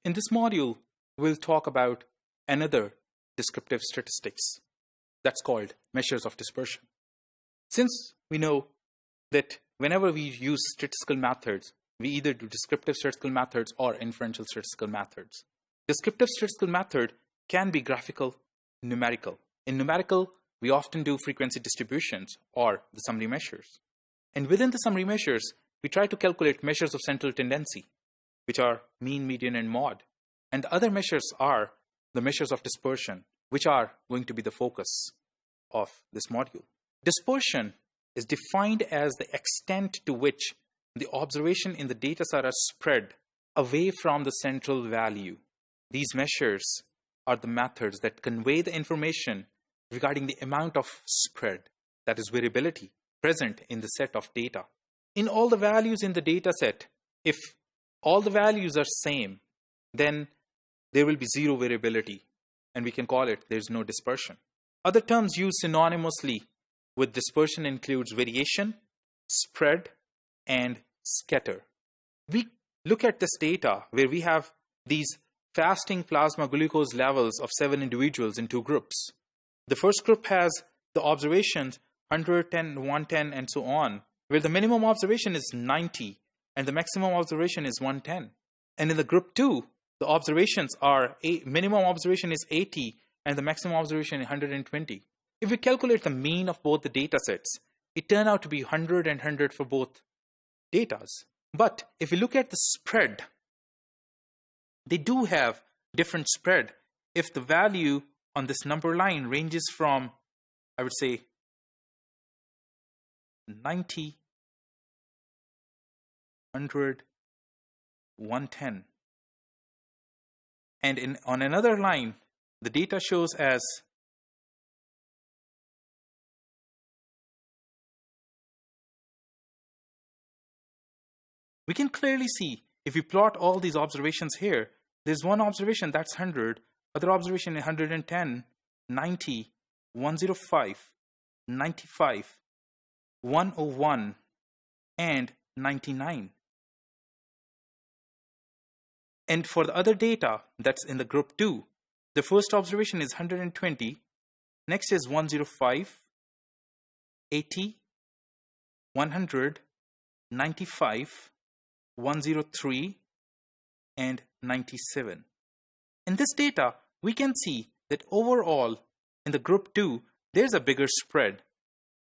In this module, we'll talk about another descriptive statistics that's called measures of dispersion. Since we know that whenever we use statistical methods, we either do descriptive statistical methods or inferential statistical methods. Descriptive statistical method can be graphical, numerical. In numerical, we often do frequency distributions or the summary measures. And within the summary measures, we try to calculate measures of central tendency, which are mean, median, and mode. And the other measures are the measures of dispersion, which are going to be the focus of this module. Dispersion is defined as the extent to which the observation in the data set are spread away from the central value. These measures are the methods that convey the information regarding the amount of spread, that is variability, present in the set of data. In all the values in the data set, if all the values are same, then there will be zero variability, and we can call it there's no dispersion. Other terms used synonymously with dispersion includes variation, spread, and scatter. We look at this data where we have these fasting plasma glucose levels of 7 individuals in 2 groups. The first group has the observations 110, 110, and so on, where the minimum observation is 90 and the maximum observation is 110. And in the group 2, the observations are, minimum observation is 80 and the maximum observation is 120. If we calculate the mean of both the data sets, it turned out to be 100 and 100 for both datas. But if we look at the spread, they do have different spread. If the value on this number line ranges from, I would say, 90, 100, 110. And on another line, the data shows as we can clearly see if we plot all these observations here, there's one observation that's 100, other observation 110, 90, 105, 95, 101, and 99. And for the other data that's in the group 2, the first observation is 120, next is 105, 80, 100, 95, 103, and 97. In this data, we can see that overall, in the group 2, there's a bigger spread.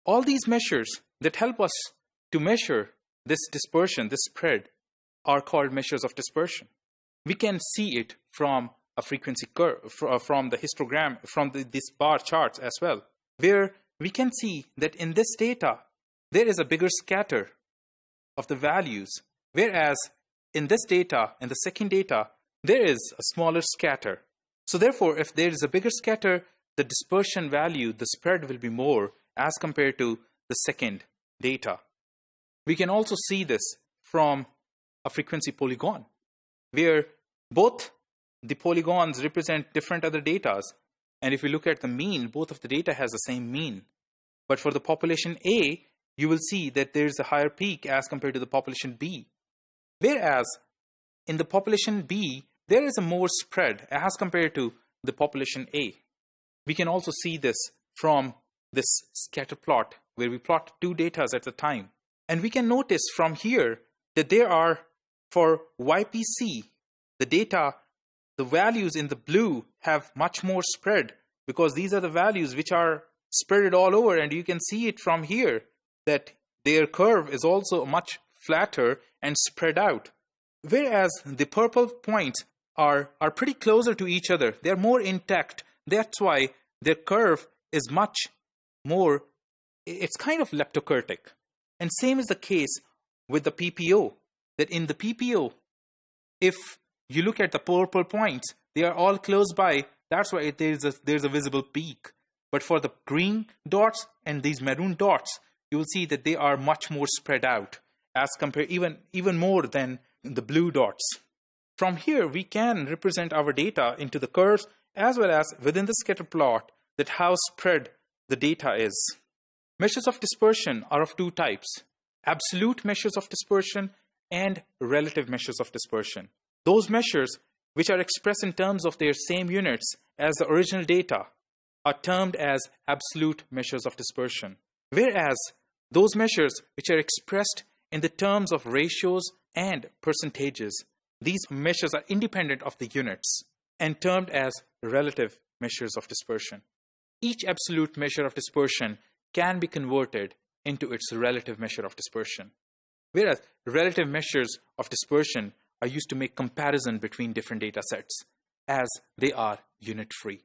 All these measures that help us to measure this dispersion, this spread, are called measures of dispersion. We can see it from a frequency curve, from the histogram, from these bar charts as well, where we can see that in this data, there is a bigger scatter of the values, whereas in this data, in the second data, there is a smaller scatter. So therefore, if there is a bigger scatter, the dispersion value, the spread will be more as compared to the second data. We can also see this from a frequency polygon, where both the polygons represent different other datas. And if we look at the mean, both of the data has the same mean. But for the population A, you will see that there is a higher peak as compared to the population B. Whereas in the population B, there is a more spread as compared to the population A. We can also see this from this scatter plot where we plot 2 data at a time. And we can notice from here that there are, for YPC, the data, the values in the blue have much more spread because these are the values which are spread all over, and you can see it from here that their curve is also much flatter and spread out. Whereas the purple points are pretty closer to each other. They're more intact. That's why their curve is much more, it's kind of leptokurtic. And same is the case with the PPO, that in the PPO, if you look at the purple points, they are all close by. That's why there's a visible peak. But for the green dots and these maroon dots, you will see that they are much more spread out as compared even more than the blue dots. From here, we can represent our data into the curves as well as within the scatter plot that how spread the data is. Measures of dispersion are of 2 types: absolute measures of dispersion and relative measures of dispersion. Those measures which are expressed in terms of their same units as the original data, are termed as absolute measures of dispersion, whereas those measures which are expressed in the terms of ratios and percentages, these measures are independent of the units and termed as relative measures of dispersion. Each absolute measure of dispersion can be converted into its relative measure of dispersion, whereas relative measures of dispersion are used to make comparison between different data sets as they are unit-free.